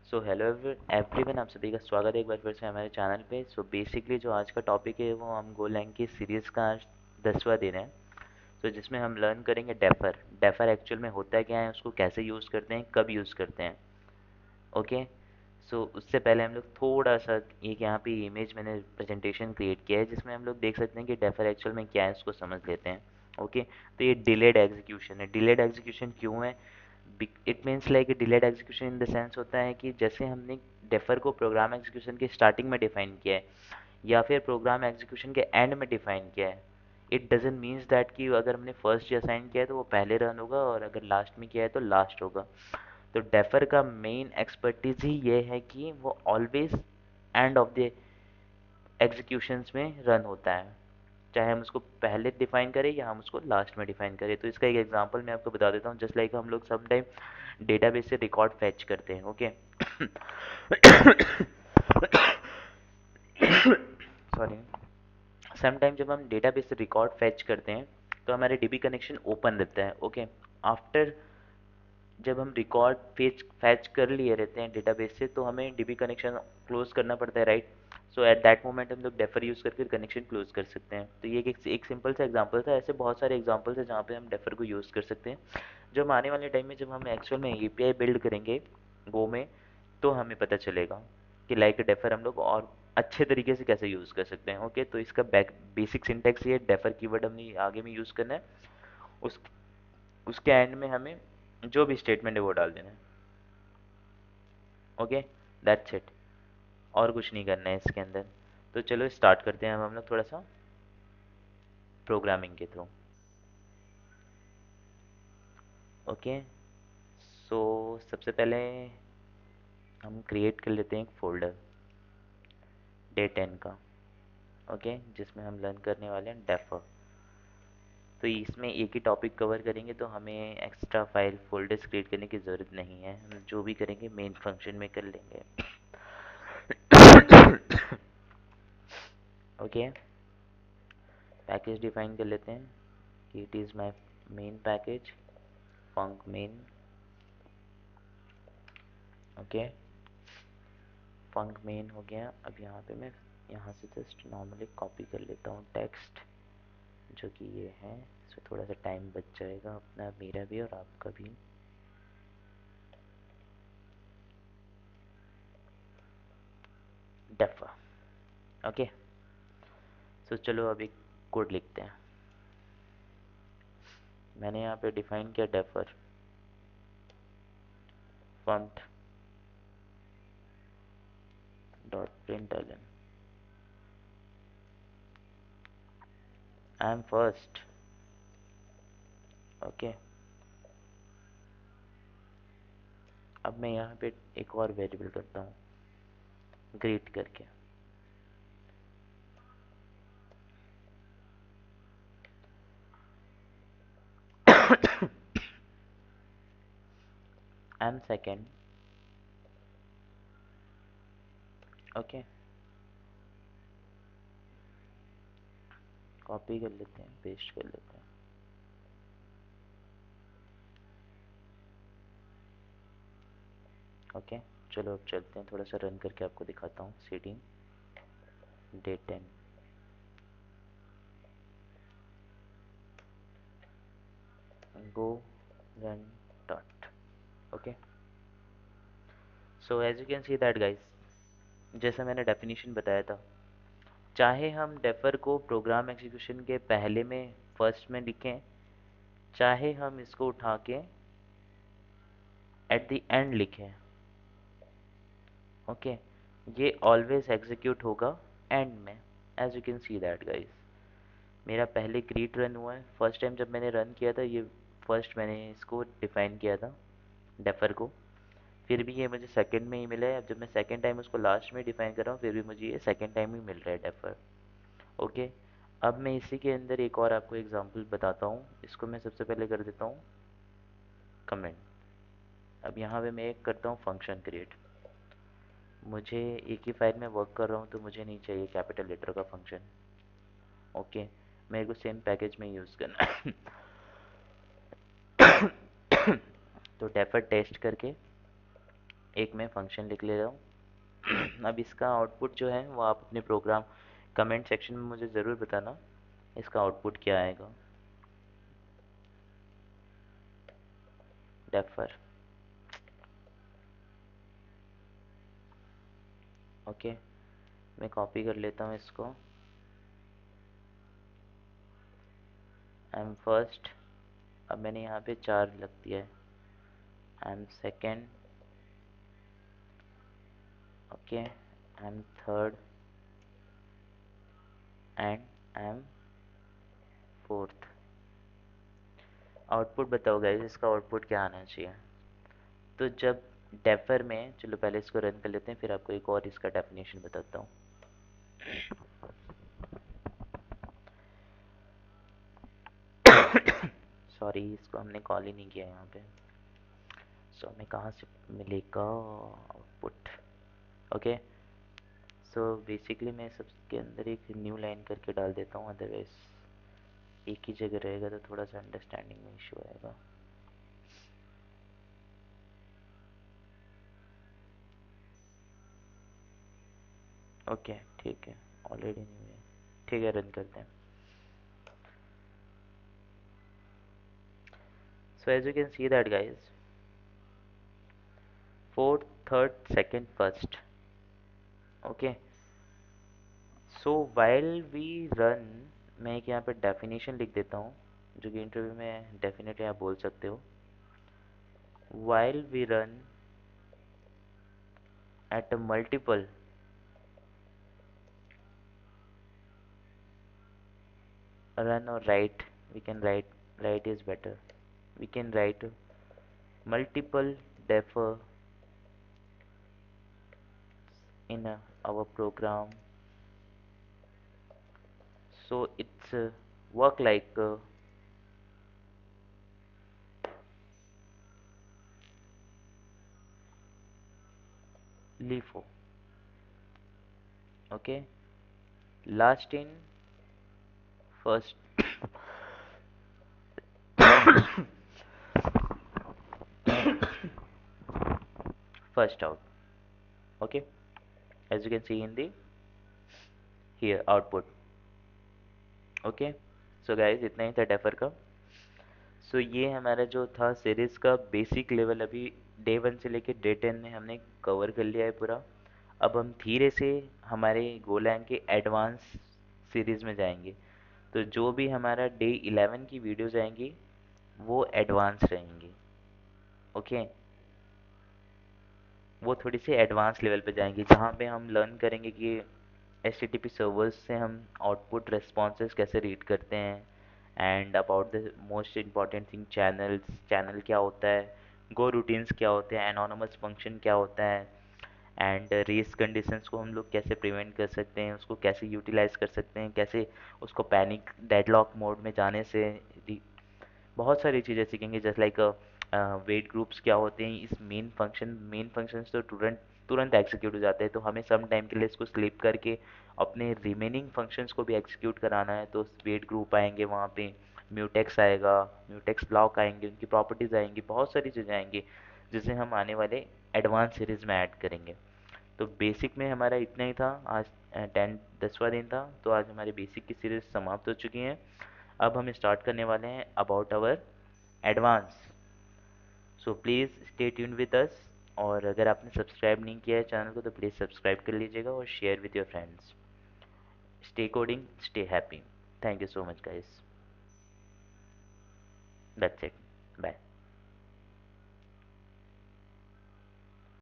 So hello everyone, आप सभी का स्वागत है एक बार फिर से हमारे चैनल पे। सो बेसिकली जो आज का टॉपिक है वो हम गोलैंग की सीरीज़ का आज 10वां दिन है। सो जिसमें हम लर्न करेंगे डेफर। डेफर एक्चुअल में होता है क्या है, उसको कैसे यूज़ करते हैं, कब यूज़ करते हैं। ओके। सो उससे पहले हम लोग थोड़ा सा एक यहाँ पे इमेज मैंने प्रेजेंटेशन क्रिएट किया है जिसमें हम लोग देख सकते हैं कि डेफर एक्चुअल में क्या है, उसको समझ लेते हैं। ओके। तो ये डिलेड एग्जीक्यूशन है। डिलेड एग्जीक्यूशन क्यों है? It means like delayed execution in the sense होता है कि जैसे हमने डेफर को प्रोग्राम एग्जीक्यूशन के स्टार्टिंग में डिफाइन किया है या फिर प्रोग्राम एग्जीक्यूशन के एंड में डिफाइन किया है, इट डजेंट मीन्स दैट कि अगर हमने फर्स्ट असाइन किया है तो वो पहले रन होगा और अगर लास्ट में किया है तो लास्ट होगा। तो डेफर का मेन एक्सपर्टीज ही ये है कि वो always end of the executions में रन होता है, चाहे हम उसको पहले डिफाइन करें या हम उसको लास्ट में डिफाइन करें। तो इसका एक एग्जांपल मैं आपको बता देता हूँ। जस्ट लाइक हम लोग सम टाइम डेटाबेस से रिकॉर्ड फैच करते हैं। ओके। सॉरी। सम टाइम जब हम डेटाबेस से रिकॉर्ड फैच करते हैं तो हमारे डीबी कनेक्शन ओपन रहता है। ओके। आफ्टर जब हम रिकॉर्ड फैच फैच कर लिए रहते हैं डेटाबेस से तो हमें डीबी कनेक्शन क्लोज करना पड़ता है, right. So at that moment हम लोग डेफर यूज़ करके कनेक्शन क्लोज कर सकते हैं। तो ये एक सिंपल सा एग्जांपल था। ऐसे बहुत सारे एग्जांपल्स हैं जहाँ पे हम डेफर को यूज़ कर सकते हैं, जो हम आने वाले टाइम में जब हम एक्चुअल में एपीआई बिल्ड करेंगे गो में तो हमें पता चलेगा कि लाइक डेफर हम लोग और अच्छे तरीके से कैसे यूज़ कर सकते हैं। ओके। तो इसका बेसिक सिंटेक्स ये डेफर कीवर्ड हमने आगे में यूज़ करना है। उस उसके एंड में हमें जो भी स्टेटमेंट है वो डाल देना है। ओके। That's it. और कुछ नहीं करना है इसके अंदर। तो चलो स्टार्ट करते हैं अब हम लोग थोड़ा सा प्रोग्रामिंग के थ्रू। ओके। सो सबसे पहले हम क्रिएट कर लेते हैं एक फोल्डर डे 10 का। ओके। जिसमें हम लर्न करने वाले हैं डेफर। तो इसमें एक ही टॉपिक कवर करेंगे तो हमें एक्स्ट्रा फाइल फोल्डर्स क्रिएट करने की ज़रूरत नहीं है। हम जो भी करेंगे मेन फंक्शन में कर लेंगे। ओके। पैकेज डिफाइन कर लेते हैं कि it is my main package funk main. Okay. Funk main हो गया। अब यहाँ पे मैं यहाँ से जस्ट नॉर्मली कॉपी कर लेता हूँ टेक्स्ट, जो कि ये है। इसमें थोड़ा सा टाइम बच जाएगा अपना, मेरा भी और आपका भी। डेफा। ओके। सो चलो अभी कोड लिखते हैं। मैंने यहाँ पे डिफाइन किया defer fmt dot print L I M first. Okay. अब मैं यहाँ पे एक और वेरिएबल करता हूँ ग्रीट करके। I am second. Okay. Copy कर लेते हैं, पेस्ट कर लेते हैं। ओके। चलो अब चलते हैं, थोड़ा सा रन करके आपको दिखाता हूँ। Seating day 10। Go run dot. Okay. So as you can see that guys, जैसा मैंने डेफिनेशन बताया था, चाहे हम डेफर को प्रोग्राम एग्जीक्यूशन के पहले में फर्स्ट में लिखें, चाहे हम इसको उठा के एट द एंड लिखें, ओके, ये ऑलवेज एग्जीक्यूट होगा एंड में। As you can see that guys, मेरा पहले ग्रीट रन हुआ है। फर्स्ट टाइम जब मैंने रन किया था ये फर्स्ट मैंने इसको डिफाइन किया था डेफर को, फिर भी ये मुझे सेकंड में ही मिला है। अब जब मैं सेकंड टाइम उसको लास्ट में डिफाइन कर रहा हूँ फिर भी मुझे ये सेकंड टाइम ही मिल रहा है डेफर। ओके। अब मैं इसी के अंदर एक और आपको एग्जांपल बताता हूँ। इसको मैं सबसे पहले कर देता हूँ कमेंट। अब यहाँ पे मैं एक करता हूँ फंक्शन क्रिएट। मुझे एक ही फाइल में वर्क कर रहा हूँ तो मुझे नहीं चाहिए कैपिटल लेटर का फंक्शन। ओके। मेरे को सेम पैकेज में यूज़ करना है। तो डेफर टेस्ट करके एक मैं फंक्शन लिख ले रहा हूँ। अब इसका आउटपुट जो है वो आप अपने प्रोग्राम कमेंट सेक्शन में मुझे ज़रूर बताना इसका आउटपुट क्या आएगा। डेफर, ओके, मैं कॉपी कर लेता हूँ इसको। आई एम फर्स्ट, अब मैंने यहाँ पे 4 लग दिया है। I am second, okay, I am third and I am fourth. Output बताओ गाइस, इसका आउटपुट क्या आना चाहिए। तो जब डेफर में, चलो पहले इसको रन कर लेते हैं, फिर आपको एक और इसका डेफिनेशन बताता हूँ। सॉरी, इसको हमने कॉल ही नहीं किया यहाँ पे, सो हमें कहाँ से मिलेगा आउटपुट। ओके, सो बेसिकली मैं सबके अंदर एक न्यू लाइन करके डाल देता हूँ, अदरवाइज एक ही जगह रहेगा तो थोड़ा सा अंडरस्टैंडिंग में इशू आएगा। ओके ठीक है, ऑलरेडी न्यू है, ठीक है, रन करते हैं। So as you can see that guys, fourth, third, second, first, okay. So while we run, मैं एक यहाँ पे डेफिनेशन लिख देता हूँ जो कि इंटरव्यू में डेफिनेटली आप बोल सकते हो। While we run at a multiple, run or write, we can write is better, we can write multiple defer in our program, so it's work like LIFO, okay, last in first, first out, okay, as you can see in the here output, okay. So guys इतना ही था defer का। सो ये हमारा जो था series का basic level, अभी day 1 से लेके डे 10 में हमने कवर कर लिया है पूरा। अब हम धीरे से हमारे गोलैंग के एडवांस सीरीज़ में जाएंगे। तो जो भी हमारा डे 11 की वीडियोज़ आएंगी वो एडवांस रहेंगी, ओके। वो थोड़ी सी एडवांस लेवल पे जाएंगी जहाँ पे हम लर्न करेंगे कि HTTP सर्वर्स से हम आउटपुट रेस्पॉन्सेज कैसे रीड करते हैं, and about the most important thing channels, channel क्या होता है, गो रूटीन्स क्या होते हैं, एनोनमस फंक्शन क्या होता है, एंड रेस कंडीशंस को हम लोग कैसे प्रिवेंट कर सकते हैं, उसको कैसे यूटिलाइज कर सकते हैं, कैसे उसको पैनिक डेडलॉक मोड में जाने से बहुत सारी चीज़ें सीखेंगे। जस्ट लाइक वेट ग्रुप्स क्या होते हैं, इस मेन फंक्शंस तो तुरंत तुरंत एग्जीक्यूट हो जाते हैं, तो हमें सम टाइम के लिए इसको स्लिप करके अपने रिमेनिंग फंक्शंस को भी एग्जीक्यूट कराना है। तो वेट ग्रुप आएंगे वहाँ पे, म्यूटेक्स आएगा, म्यूटेक्स ब्लॉक आएंगे, उनकी प्रॉपर्टीज़ आएंगी, बहुत सारी चीज़ें आएंगी जिसे हम आने वाले एडवांस सीरीज़ में ऐड करेंगे। तो बेसिक में हमारा इतना ही था आज। 10वां दिन था, तो आज हमारी बेसिक की सीरीज़ समाप्त हो चुकी है। अब हम स्टार्ट करने वाले हैं about our advance. So please stay tune with us, और अगर आपने सब्सक्राइब नहीं किया है चैनल को तो प्लीज़ सब्सक्राइब कर लीजिएगा और share with your friends. Stay coding, stay happy. Thank you so much guys, that's it, bye.